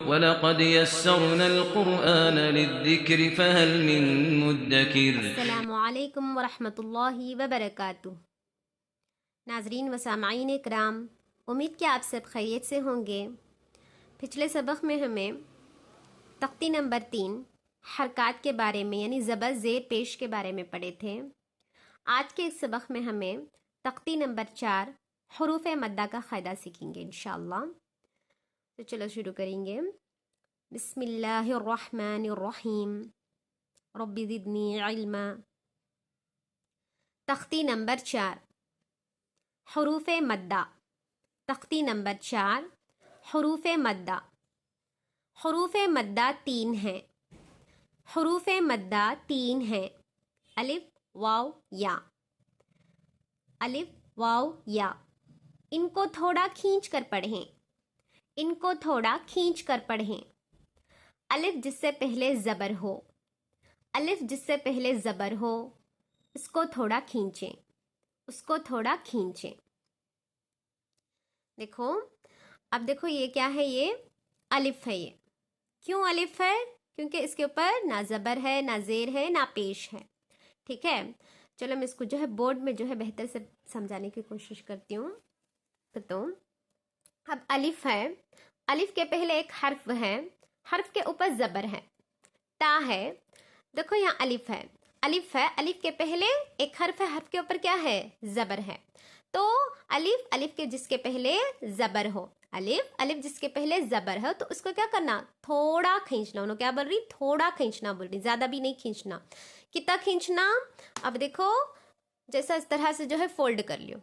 وَلَقَدْ يَسَّرْنَا الْقُرْآنَ لِلذِّكْرِ فَهَلْ مِن مُّدَّكِرٍ۔ السلام علیکم ورحمۃ اللہ وبرکاتہ۔ ناظرین و سامعین کرام، امید کہ آپ سب خیریت سے ہوں گے۔ پچھلے سبق میں ہمیں تختی نمبر 3 حرکات کے بارے میں یعنی زبر زیر پیش کے بارے میں پڑھے تھے۔ آج کے اس سبق میں ہمیں تختی نمبر 4 حروف مدہ کا قاعدہ سیکھیں گے انشاءاللہ۔ تو چلو شروع کریں گے۔ بسم اللہ الرحمن الرحیم، رب زدنی علما۔ تختی نمبر 4 حروف مدہ۔ تختی نمبر 4 حروف مدہ۔ حروف مدہ 3 ہیں۔ حروف مدہ 3 ہیں، الف واو یا۔ الف واو یا، ان کو تھوڑا کھینچ کر پڑھیں۔ ان کو تھوڑا کھینچ کر پڑھیں۔ الف جس سے پہلے زبر ہو، الف جس سے پہلے زبر ہو اس کو تھوڑا کھینچیں، اس کو تھوڑا کھینچیں۔ دیکھو، اب دیکھو یہ کیا ہے، یہ الف ہے۔ یہ کیوں الف ہے؟ کیونکہ اس کے اوپر نہ زبر ہے، نہ زیر ہے، نہ پیش ہے۔ ٹھیک ہے، چلو میں اس کو جو ہے بورڈ میں جو ہے بہتر سے سمجھانے کی کوشش کرتی ہوں۔ تو اب الف ہے، الف کے پہلے ایک حرف ہے، حرف کے اوپر زبر ہے، تا ہے۔ دیکھو یہاں الف ہے، الف ہے، الف کے پہلے ایک حرف ہے، حرف کے اوپر کیا ہے؟ زبر ہے۔ تو الف، الف کے جس کے پہلے زبر ہو، الف، الف جس کے پہلے زبر ہے تو اس کو کیا کرنا؟ تھوڑا کھینچنا۔ انہوں کیا بول رہی؟ تھوڑا کھینچنا بول رہی، زیادہ بھی نہیں کھینچنا۔ کتنا کھینچنا؟ اب دیکھو جیسا اس طرح سے جو ہے فولڈ کر لیو،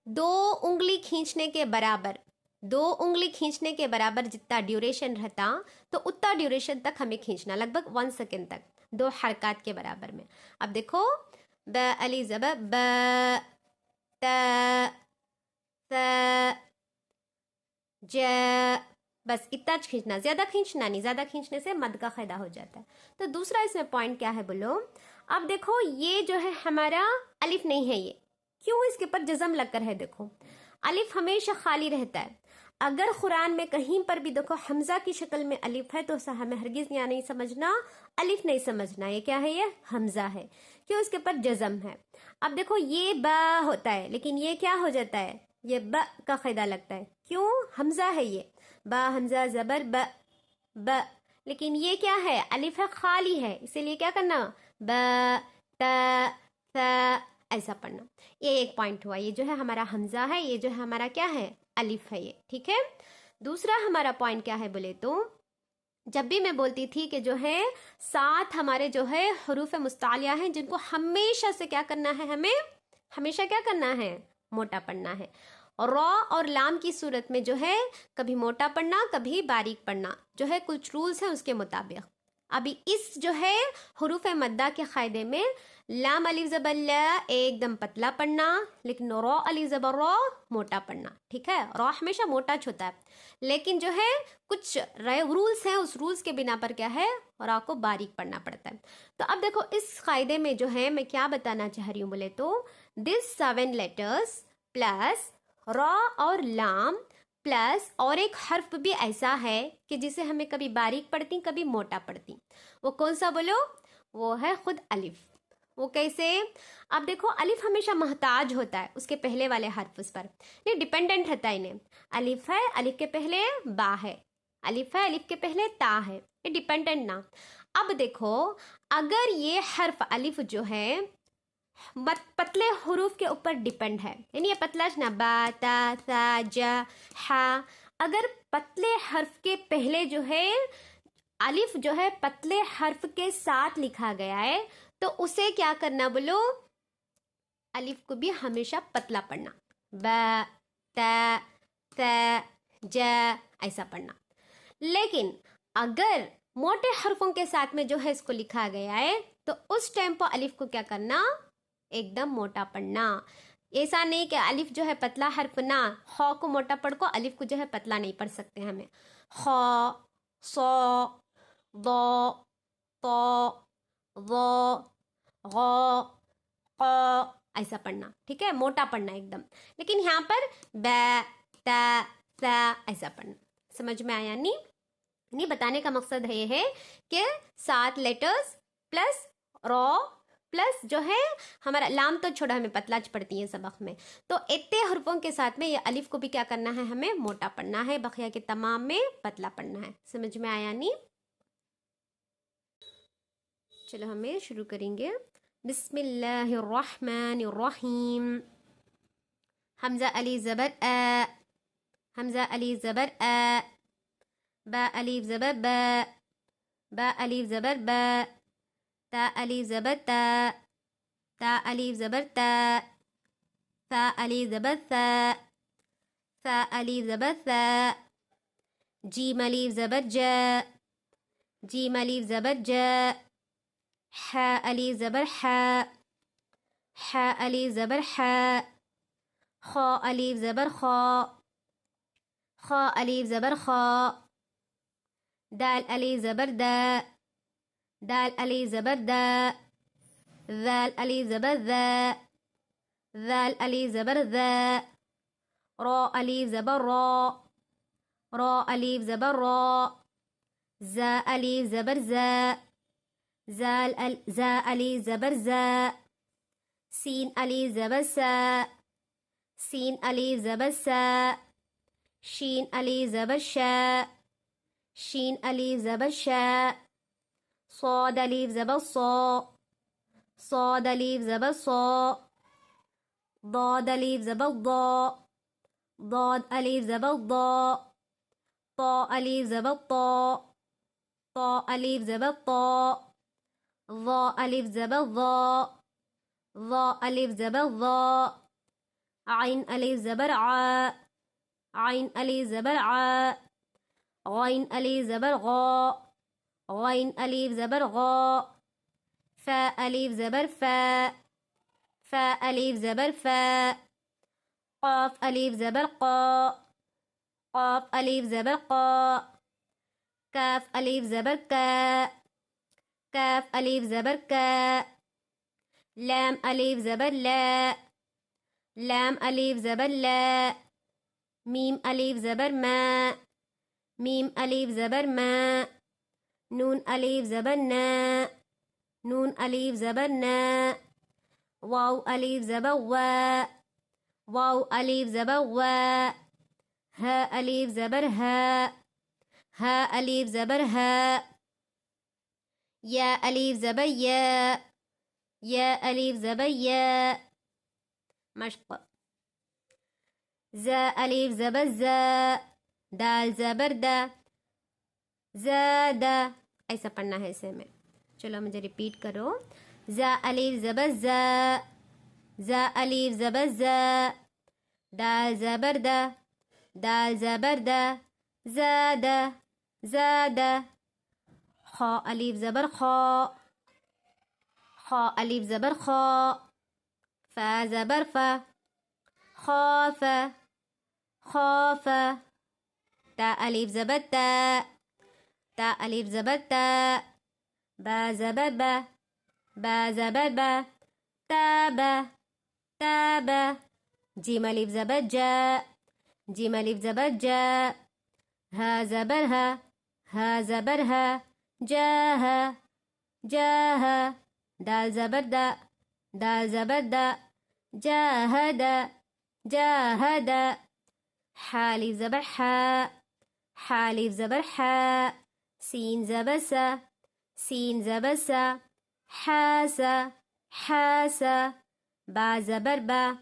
2 انگلی کھینچنے کے برابر، 2 انگلی کھینچنے کے برابر جتنا ڈیوریشن رہتا تو اتنا ڈیوریشن تک ہمیں کھینچنا، لگ بھگ 1 سیکنڈ تک، 2 حرکات کے برابر میں۔ اب دیکھو ب علی زبر ب، ت، ث، ج، بس اتنا کھینچنا، زیادہ کھینچنا نہیں، زیادہ کھینچنے سے مد کا قاعدہ ہو جاتا ہے۔ تو دوسرا اس میں پوائنٹ کیا ہے بولو؟ اب دیکھو یہ جو ہے ہمارا الف نہیں ہے، یہ کیوں اس کے اوپر جزم لگ کر ہے؟ دیکھو الف ہمیشہ خالی رہتا ہے۔ اگر قرآن میں کہیں پر بھی دیکھو حمزہ کی شکل میں الف ہے تو ہمیں ہرگز یہاں نہیں سمجھنا الف نہیں سمجھنا، یہ کیا ہے؟ یہ حمزہ ہے، کیوں؟ اس کے اوپر جزم ہے۔ اب دیکھو یہ با ہوتا ہے لیکن یہ کیا ہو جاتا ہے؟ یہ ب کا قاعدہ لگتا ہے، کیوں؟ حمزہ ہے یہ، با حمزہ زبر ب، ب، لیکن یہ کیا ہے؟ الف ہے، خالی ہے، اسی لیے کیا کرنا؟ ب، ت، ث، ایسا پڑھنا۔ یہ ایک پوائنٹ ہوا، یہ جو ہے ہمارا حمزہ ہے، یہ جو ہے ہمارا کیا ہے؟ الف ہے یہ۔ ٹھیک ہے، دوسرا ہمارا پوائنٹ کیا ہے بولے تو، جب بھی میں بولتی تھی کہ جو ہے 7 ہمارے جو ہے حروف مستعلیہ ہیں جن کو ہمیشہ سے کیا کرنا ہے، ہمیں ہمیشہ کیا کرنا ہے؟ موٹا پڑھنا ہے۔ را اور لام کی صورت میں جو ہے کبھی موٹا پڑھنا، کبھی باریک پڑھنا، جو ہے کچھ رولز ہیں اس کے مطابق۔ ابھی اس جو ہے حروف مدہ کے قاعدے میں لام الف زبر لا ایک دم پتلا پڑھنا، لیکن را الف زبر را موٹا پڑھنا۔ ٹھیک ہے، را ہمیشہ موٹا چھوتا ہے، لیکن جو ہے کچھ رولز ہیں، اس رولز کے بنا پر کیا ہے؟ را کو باریک پڑھنا پڑتا ہے۔ تو اب دیکھو اس قاعدے میں جو ہے میں کیا بتانا چاہ رہی ہوں بولے تو، دس 7 لیٹرز پلس را اور لام پلس اور ایک حرف بھی ایسا ہے کہ جسے ہمیں کبھی باریک پڑھتی کبھی موٹا پڑھتی، وہ کون سا بولو؟ وہ ہے خود الف۔ وہ کیسے؟ اب دیکھو الف ہمیشہ محتاج ہوتا ہے اس کے پہلے والے حرف اس پر، یہ ڈیپینڈنٹ رہتا ہے انہیں۔ الف ہے، الف کے پہلے با ہے، الف ہے، الف کے پہلے تا ہے، یہ ڈیپینڈنٹ نا۔ اب دیکھو اگر یہ حرف الف جو ہے پتلے حروف کے اوپر ڈیپینڈ ہے، یعنی یہ پتلا نا، با، تا، ثا، جا، ہا، اگر پتلے حرف کے پہلے جو ہے الف جو ہے پتلے حرف کے ساتھ لکھا گیا ہے تو اسے کیا کرنا بولو؟ الف کو بھی ہمیشہ پتلا پڑھنا، با، تا، ثا، جا، ایسا پڑھنا۔ لیکن اگر موٹے حرفوں کے ساتھ میں جو ہے اس کو لکھا گیا ہے تو اس ٹائم پر الف کو کیا کرنا؟ ایک دم موٹا پڑھنا۔ ایسا نہیں کہ الف جو ہے پتلا حرف نہ، خو کو موٹا پڑھ کو الف کو جو ہے پتلا نہیں پڑھ سکتے ہمیں، خو، صو، ضو، طو، ظو، غو، قو، ایسا پڑھنا۔ ٹھیک ہے، موٹا پڑھنا ایک دم، لیکن یہاں پر با، تا، ثا ایسا پڑھنا۔ سمجھ میں آیا نہیں؟ یعنی بتانے کا مقصد یہ ہے کہ 7 لیٹرز پلس را پلس جو ہے ہمارا لام تو چھوڑا ہمیں پتلا پڑتی ہے سبق میں، تو اتنے حرفوں کے ساتھ میں یہ الف کو بھی کیا کرنا ہے، ہمیں موٹا پڑھنا ہے، بقیہ کے تمام میں پتلا پڑھنا ہے. سمجھ میں آیا نہیں؟ چلو ہمیں شروع کریں گے. بسم اللہ الرحمن الرحیم. حمزہ علی زبر آ، حمزہ علی زبر آ، با الف زبر با، با الف زبر با، تا الف زبر تا، تا الف زبر تا، ثا الف زبر ثا، ثا الف زبر ثا، جیم الف زبر جا، جیم الف زبر جا، حا الف زبر حا، حا الف زبر حا، خا الف زبر خا، خا الف زبر خا، دال الف زبر دا، دال الف زبر دا، ذال الف زبر ذا، ذال الف زبر ذا، را الف زبر را، را الف زبر را، زا الف زبر زا، زا الف زبر زا، سین الف زبر سا، سین الف زبر سا، شین الف زبر شا، شین الف زبر شا، صاد الف زبر صا، صاد الف زبر صا، ضاد الف زبر ضا، ضاد الف زبر ضا، طا الف زبر طا، طا الف زبر طا، ظا الف زبر ظا، ظا الف زبر ظا، عین الف زبر عا، عین الف زبر عا، غین الف زبر غا، غین الف زبر غا، فا الف زبر فا، فا الف زبر فا، قاف الف زبر قا، قاف الف زبر قا، کاف الف زبر کا، کاف الف زبر کا، لام الف زبر لا، لام الف زبر لا، میم الف زبر ما، میم الف زبر ما، نون الف زبر نا، نون الف زبر نا، واو الف زبر وا، واو الف زبر وا، ها الف زبر ها، ها الف زبر ها، یا الف زبر یا، یا الف زبر یا، مشق. زا الف زبر زا، دال زبر دا، زادا، ایسا پڑھنا ہے اسے میں. چلو مجھے ریپیٹ کرو. زا الف زبر زا، زا الف زبر زا، دال زبر دا، دال زبر دا، زادا، زادا. خا الف زبر خا، خا الف زبر خا، فا زبر فا، خاف، خاف. تا الف زبر تا، تا الف زبر تا، با زبر با، با زبر با، تابا، تابا. جیم الف زبر جا، جیم الف زبر جا، ها زبر ها، ها زبر ها، جاها، جاها. دال زبر دا، دال زبر دا، جاهدا، جاهدا. حالف زبر حا، حالف زبر حا، سين زبر سا، سين زبر سا، حاسا، حاسا. با زبر با،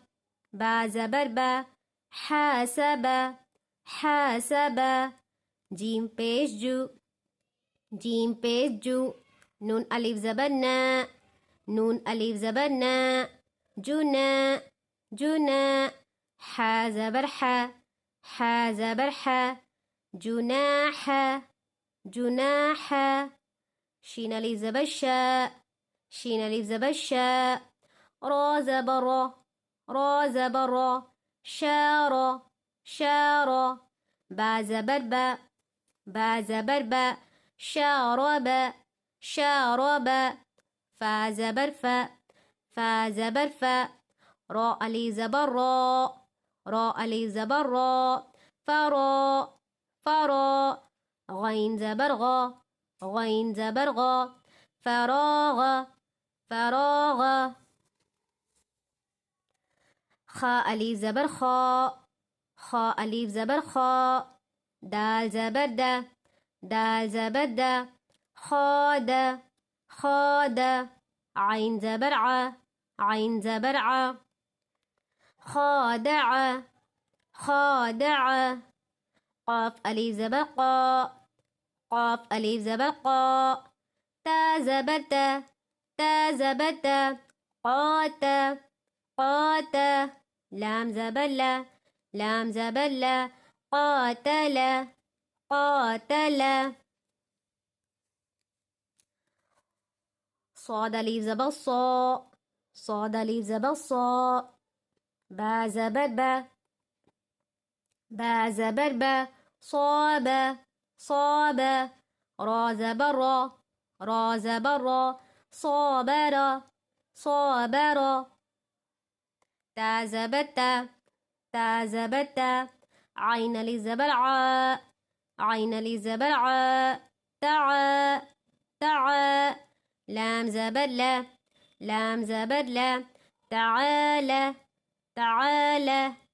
با زبر با، حاسبا، حاسبا. جیم پیش جو، جیم پیش جو. نون الف زبر نا، نون الف زبر نا، جنا، جنا. حا زبر حا، حا زبر حا، جناح، جناح. شين الف زبر شا، شين الف زبر شا. را زبر را، را زبر را، شارا، شارا. با زبر با، با زبر با، شاربا، شاربا. فا زبر فا، فا زبر فا. را الف زبر را، را الف زبر را، فرا، فرا. غين زبر غا، غين زبر غا. فراغ، فراغ. خا ألف زبر خا، خا ألف زبر خا. دال زبر دا، دال زبر دا. خاد، خاد. عين زبر ع، عين زبر ع. خادع، خادع. قاف ألف زبر قا، قاف ألف زبر قا. تا زبر تا، تا زبر تا. قات، قات. لام زبر لا، لام زبر لا. قاتل، قاتل. صاد ألف زبر صا، صاد ألف زبر صا. با زبر با، با زبر با. صاب، صاب. را زبر را، را زبر را. صابر، صابر. تا زبر تا، تا زبر تا. عين ألف زبر ع، عين ألف زبر ع. تعا، تعا. لام زبر لا، لام زبر لا. تعالى، تعالى.